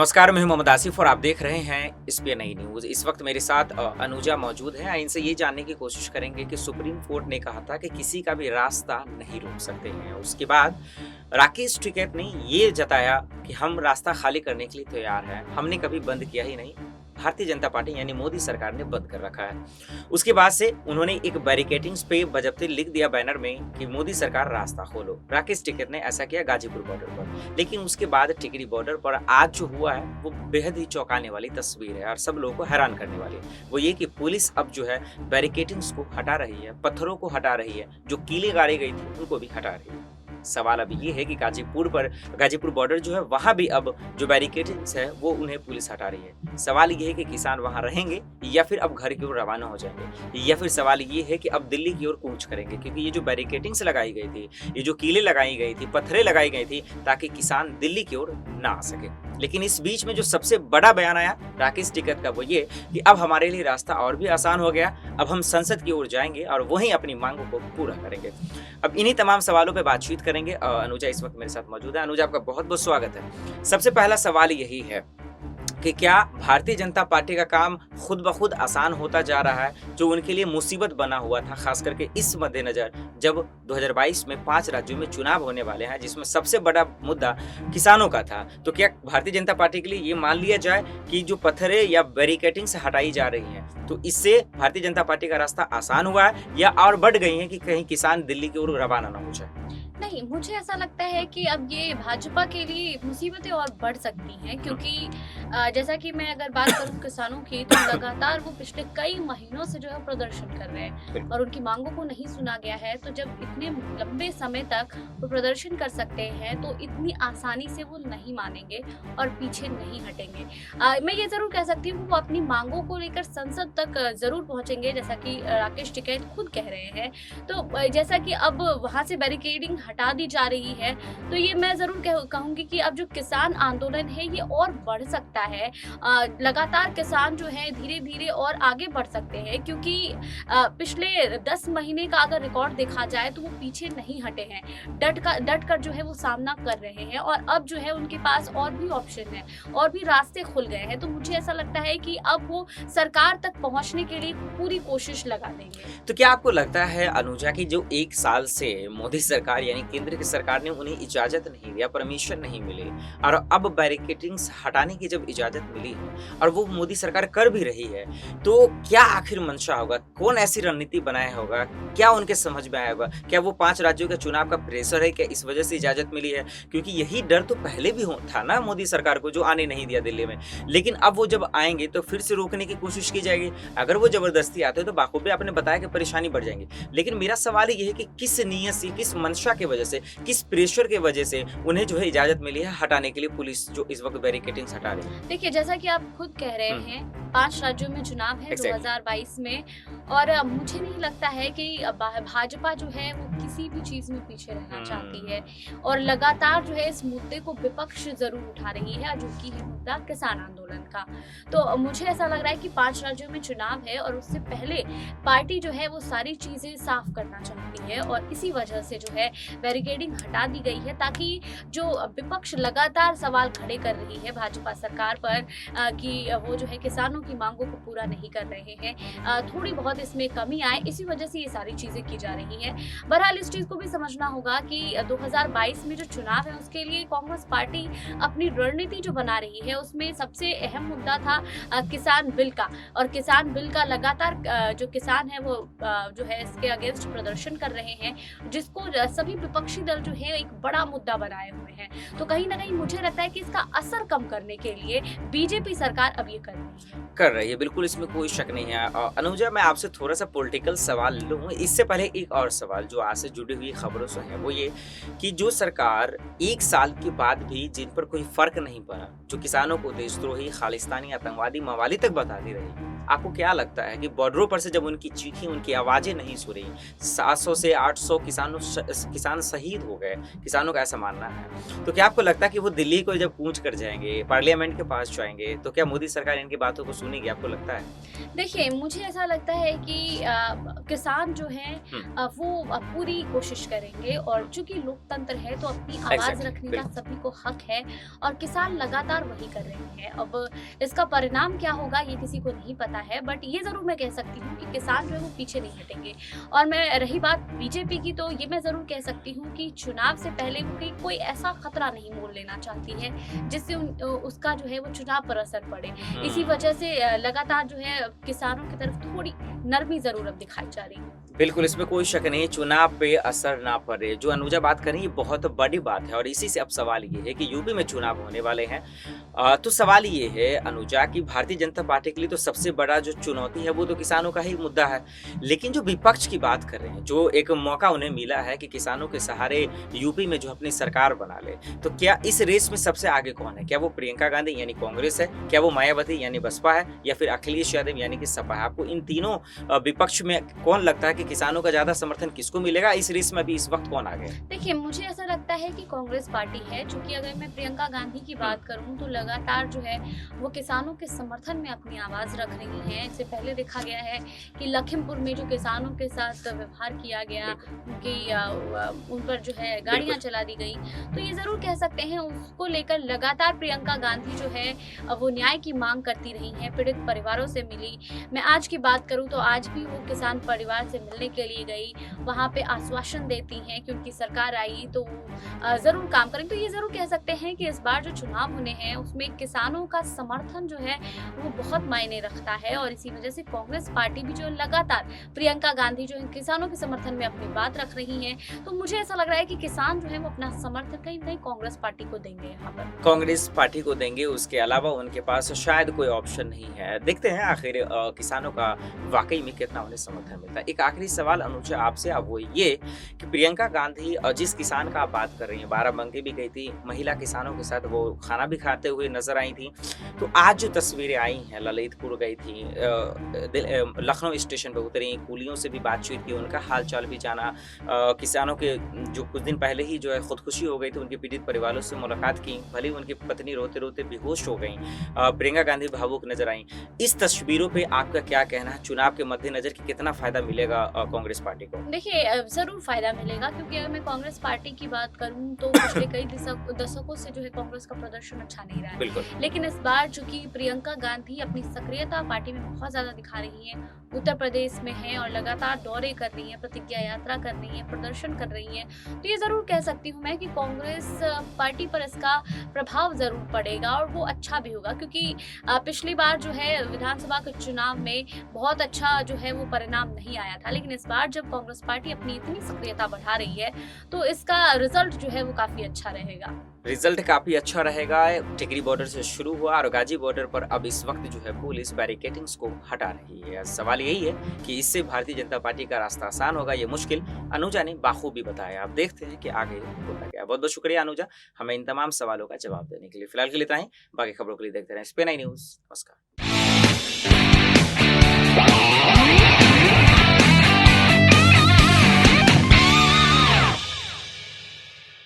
नमस्कार, मैं हूं मोहम्मद आसिफ और आप देख रहे हैं एसपीएन नई न्यूज़। इस वक्त मेरे साथ अनुजा मौजूद है। इनसे ये जानने की कोशिश करेंगे कि सुप्रीम कोर्ट ने कहा था कि किसी का भी रास्ता नहीं रोक सकते हैं। उसके बाद राकेश टिकैत ने ये जताया कि हम रास्ता खाली करने के लिए तैयार हैं, हमने कभी बंद किया ही नहीं। भारतीय जनता पार्टी यानी मोदी सरकार ने बंद कर रखा है। उसके बाद से उन्होंने एक बैरिकेटिंग्स पे बजब्ते लिख दिया बैनर में कि मोदी सरकार रास्ता खोलो। राकेश टिकैत ने ऐसा किया गाजीपुर बॉर्डर पर, लेकिन उसके बाद टिकरी बॉर्डर पर आज जो हुआ है वो बेहद ही चौंकाने वाली तस्वीर है और सब लोगों को हैरान करने वाली है। वो ये कि पुलिस अब जो है बैरिकेटिंग्स को हटा रही है, पत्थरों को हटा रही है, जो कीलें गाड़ी गई थी उनको भी हटा रही है। सवाल अब ये है कि गाजीपुर बॉर्डर जो है वहां भी अब जो बैरिकेडिंग्स है वो उन्हें पुलिस हटा रही है। सवाल ये है कि किसान वहां रहेंगे या फिर अब घर की ओर रवाना हो जाएंगे, या फिर सवाल ये है कि अब दिल्ली की ओर कूच करेंगे, क्योंकि ये जो बैरिकेडिंग्स लगाई गई थी, ये जो कीलें लगाई गई थी, पत्थरें लगाई गई थी ताकि किसान दिल्ली की ओर ना आ सके। लेकिन इस बीच में जो सबसे बड़ा बयान आया राकेश टिकैत का वो ये कि अब हमारे लिए रास्ता और भी आसान हो गया, अब हम संसद की ओर जाएंगे और वहीं अपनी मांगों को पूरा करेंगे। अब इन्हीं तमाम सवालों पे बातचीत करेंगे। अनुजा इस वक्त मेरे साथ मौजूद है। अनुजा, आपका बहुत बहुत स्वागत है। सबसे पहला सवाल यही है कि क्या भारतीय जनता पार्टी का काम खुद ब खुद आसान होता जा रहा है, जो उनके लिए मुसीबत बना हुआ था, खास करके इस मद्देनजर जब 2022 में 5 राज्यों में चुनाव होने वाले हैं, जिसमें सबसे बड़ा मुद्दा किसानों का था। तो क्या भारतीय जनता पार्टी के लिए ये मान लिया जाए कि जो पत्थरें या बैरिकेटिंग से हटाई जा रही हैं, तो इससे भारतीय जनता पार्टी का रास्ता आसान हुआ है या और बढ़ गई है कि कहीं किसान दिल्ली की ओर रवाना ना हो जाए? नहीं, मुझे ऐसा लगता है कि अब ये भाजपा के लिए मुसीबतें और बढ़ सकती हैं, क्योंकि जैसा कि मैं अगर बात करूं किसानों की, तो लगातार वो पिछले कई महीनों से जो है प्रदर्शन कर रहे हैं और उनकी मांगों को नहीं सुना गया है। तो जब इतने लंबे समय तक वो प्रदर्शन कर सकते हैं तो इतनी आसानी से वो नहीं मानेंगे और पीछे नहीं हटेंगे। मैं ये जरूर कह सकती हूँ वो अपनी मांगों को लेकर संसद तक जरूर पहुंचेंगे, जैसा कि राकेश टिकैत खुद कह रहे हैं। तो जैसा कि अब वहां से बैरिकेडिंग हटा दी जा रही है, तो ये मैं जरूर कहूंगी कि अब जो किसान आंदोलन है ये और बढ़ सकता है। लगातार किसान जो है धीरे धीरे और आगे बढ़ सकते हैं, क्योंकि पिछले 10 महीने का अगर रिकॉर्ड देखा जाए तो वो पीछे नहीं हटे हैं, डट कर जो है वो सामना कर रहे हैं और अब जो है उनके पास और भी ऑप्शन है और भी रास्ते खुल गए हैं। तो मुझे ऐसा लगता है कि अब वो सरकार तक पहुंचने के लिए पूरी कोशिश लगा देंगे। तो क्या आपको लगता है अनुजा की जो 1 साल से मोदी सरकार यानी केंद्र की सरकार ने उन्हें इजाजत नहीं दिया, परमिशन नहीं मिली, और अब बैरिकेडिंग्स हटाने की जब इजाजत मिली है और वो मोदी सरकार कर भी रही है, तो क्या आखिर मंशा होगा? कौन ऐसी रणनीति बनाया होगा? क्या उनके समझ में आया होगा? क्या वो 5 राज्यों के चुनाव का प्रेशर है, क्या इस वजह से इजाजत मिली है? क्योंकि यही डर तो पहले भी था ना मोदी सरकार को, जो आने नहीं दिया दिल्ली में। लेकिन अब वो जब आएंगे तो फिर से रोकने की कोशिश की जाएगी। अगर वो जबरदस्ती आते तो बाखूबी आपने बताया कि परेशानी बढ़ जाएंगी। लेकिन मेरा सवाल ये है कि किस नीयत से, किस मंशा की वजह से, किस प्रेशर की वजह से उन्हें जो है इजाजत मिली है हटाने के लिए, पुलिस जो इस वक्त बैरिकेडिंग्स हटा रही है? देखिए, जैसा कि आप खुद कह रहे हैं, 5 राज्यों में चुनाव है 2022 में, और मुझे नहीं लगता है कि भाजपा जो है वो किसी भी चीज में पीछे रहना चाहती है और लगातार जो है इस मुद्दे को विपक्ष जरूर उठा रही है, जो कि है मुद्दा किसान आंदोलन का। तो मुझे ऐसा लग रहा है कि 5 राज्यों में चुनाव है और उससे पहले पार्टी जो है वो सारी चीजें साफ करना चाहती है और इसी वजह से जो है बैरिकेडिंग हटा दी गई है, ताकि जो विपक्ष लगातार सवाल खड़े कर रही है भाजपा सरकार पर कि वो जो है किसानों की मांगों को पूरा नहीं कर रहे हैं, थोड़ी बहुत इसमें कमी आए, इसी वजह से ये सारी चीजें की जा रही हैं। बहरहाल इस चीज को भी समझना होगा कि 2022 में जो चुनाव है उसके लिए कांग्रेस पार्टी अपनी रणनीति जो बना रही है उसमें सबसे अहम मुद्दा था किसान बिल का, और किसान बिल का लगातार जो किसान है वो जो है इसके अगेंस्ट प्रदर्शन कर रहे हैं, जिसको सभी विपक्षी दल जो है एक बड़ा मुद्दा बनाए हुए हैं। तो कहीं ना कहीं मुझे लगता है कि इसका असर कम करने के लिए बीजेपी सरकार अब ये कर रही है। बिल्कुल, इसमें कोई शक नहीं है। अनुजा, मैं आपसे थोड़ा सा पॉलिटिकल सवाल लूँ। इससे पहले एक और सवाल जो आज से जुड़ी हुई खबरों से है, वो ये कि जो सरकार 1 साल के बाद भी जिन पर कोई फर्क नहीं पड़ा, जो किसानों को देशद्रोही, खालिस्तानी, आतंकवादी, मवाली तक बता दे रही, आपको क्या लगता है कि बॉर्डरों पर से जब उनकी चीखें, उनकी आवाज़ें नहीं सुनी, 700 से 800 किसान शहीद हो गए, किसानों का ऐसा मानना है। तो क्या आपको लगता है कि वो दिल्ली को जब कूच कर जाएँगे, पार्लियामेंट के पास जाएँगे, तो क्या मोदी सरकार इनकी बातों को सुनेगी, आपको लगता है? देखिए, मुझे ऐसा लगता है कि किसान जो हैं वो पूरी कोशिश करेंगे, और चूँकि लोकतंत्र है तो अपनी आवाज़ एग्ज़ैक्टली, रखने का बिल्कुल। सभी को हक है, और किसान लगातार वही कर रहे हैं। अब इसका परिणाम क्या होगा ये किसी को नहीं पता है, बट ये ज़रूर मैं कह सकती हूँ कि किसान जो है वो पीछे नहीं हटेंगे। और मैं रही बात बीजेपी की, तो ये मैं ज़रूर कह सकती हूँ कि चुनाव से पहले वो कोई ऐसा खतरा नहीं मोल लेना चाहती है जिससे उसका जो है वो चुनाव पर असर पड़े। इसी हुँ। वजह से लगातार जो है किसानों की तरफ थोड़ी नरमी ज़रूर अब दिखाई जा रही है। बिल्कुल, इसमें कोई शक नहीं, चुनाव पे असर ना पड़े। जो अनुजा बात कर रही हैं, ये बहुत बड़ी बात है और इसी से अब सवाल ये है कि यूपी में चुनाव होने वाले हैं। तो सवाल ये है अनुजा कि भारतीय जनता पार्टी के लिए तो सबसे बड़ा जो चुनौती है, वो तो किसानों का ही मुद्दा है। लेकिन जो विपक्ष की बात कर रहे हैं, जो एक मौका उन्हें मिला है कि किसानों के सहारे यूपी में जो अपनी सरकार बना ले, तो क्या इस रेस में सबसे आगे कौन है? क्या वो प्रियंका गांधी यानी कांग्रेस है? क्या वो मायावती यानी बसपा है? या फिर अखिलेश यादव यानी कि सपा है? आपको इन तीनों विपक्ष में कौन लगता है कि किसानों का ज़्यादा समर्थन किसको मिलेगा? इस रेस में अभी इस वक्त कौन आगे है? देखिए, मुझे ऐसा लगता है कि कांग्रेस पार्टी है, चूँकि अगर मैं प्रियंका गांधी की बात करूँ तो लगातार जो है वो किसानों के समर्थन में अपनी आवाज़ रख रही हैं। इससे पहले देखा गया है कि लखीमपुर में जो किसानों के साथ व्यवहार किया गया, उन पर जो है गाड़ियाँ बिल्कुल। चला दी गई, तो ये ज़रूर कह सकते हैं उसको लेकर लगातार प्रियंका गांधी जो है वो न्याय की मांग करती रही हैं, पीड़ित परिवारों से मिली। मैं आज की बात करूँ तो आज भी वो किसान परिवार से मिलने के लिए गई, वहाँ पे आश्वासन देती हैं कि उनकी सरकार आई तो ज़रूर काम करेंगे। तो ये ज़रूर कह सकते हैं कि इस बार जो चुनाव होने हैं उसमें किसानों का समर्थन जो है वो बहुत मायने रखता है, और इसी वजह से कांग्रेस पार्टी भी जो लगातार प्रियंका गांधी जो है किसानों के समर्थन में अपनी बात रख रही हैं, तो मुझे ऐसा लग रहा है कि किसान जो है वो अपना समर्थन कहीं ना कहीं कांग्रेस पार्टी को देंगे यहाँ पर। कांग्रेस पार्टी को देंगे, उसके अलावा उनके पास शायद कोई ऑप्शन नहीं है। देखते हैं आखिर किसानों का वाकई में कितना उन्हें समर्थन मिलता है। एक आखिरी सवाल अनुजा आपसे, अब वो ये कि प्रियंका गांधी जिस किसान का आप बात कर रही हैं, बाराबंकी भी गई थी, महिला किसानों के साथ वो खाना भी खाते हुए नजर आई थी। तो आज जो तस्वीरें आई हैं, ललितपुर गई थी, लखनऊ स्टेशन पर उतरी, कूलियों से भी बातचीत की, उनका हाल चाल भी जाना, किसानों के जो कुछ दिन पहले ही जो है खुदकुशी हो गई थी, उनके पीड़ित परिवारों से मुलाकात की, भले ही उनकी पत्नी रोते रोते बेहोश हो गई, प्रियंका गांधी भावुक नजर आई। इस तस्वीरों पे आपका क्या कहना है? चुनाव के मद्देनजर कि कितना फायदा मिलेगा कांग्रेस पार्टी को? देखिए, ज़रूर फ़ायदा मिलेगा, क्योंकि अगर मैं कांग्रेस पार्टी की बात करूँ तो पिछले कई दशकों से जो है कांग्रेस का प्रदर्शन अच्छा नहीं रहा है। बिल्कुल। लेकिन इस बार चूँकि प्रियंका गांधी अपनी सक्रियता पार्टी में बहुत ज़्यादा दिखा रही हैं, उत्तर प्रदेश में हैं और लगातार दौरे कर रही हैं, प्रतिज्ञा यात्रा कर रही हैं, प्रदर्शन कर रही हैं, तो ये ज़रूर कह सकती हूँ मैं कि कांग्रेस पार्टी पर इसका प्रभाव ज़रूर पड़ेगा, और वो अच्छा भी होगा, क्योंकि पिछली बार जो है विधानसभा के चुनाव में बहुत अच्छा जो है वो परिणाम नहीं आया था, लेकिन इस बार जब कांग्रेस पार्टी अपनी इतनी सक्रियता बढ़ा रही है तो इसका रिजल्ट जो है वो काफ़ी अच्छा रहेगा। रिजल्ट काफी अच्छा रहेगा। टिकरी बॉर्डर से शुरू हुआ और गाजी बॉर्डर पर अब इस वक्त जो है पुलिस बैरिकेडिंग्स को हटा रही है। सवाल यही है कि इससे भारतीय जनता पार्टी का रास्ता आसान होगा, ये मुश्किल, अनुजा ने बाखूबी बताया। आप देखते हैं कि आगे होता क्या। बहुत बहुत शुक्रिया अनुजा, हमें इन तमाम सवालों का जवाब देने के लिए। फिलहाल के लिए इतना ही, बाकी खबरों के लिए देखते रहें SPN न्यूज़। नमस्कार।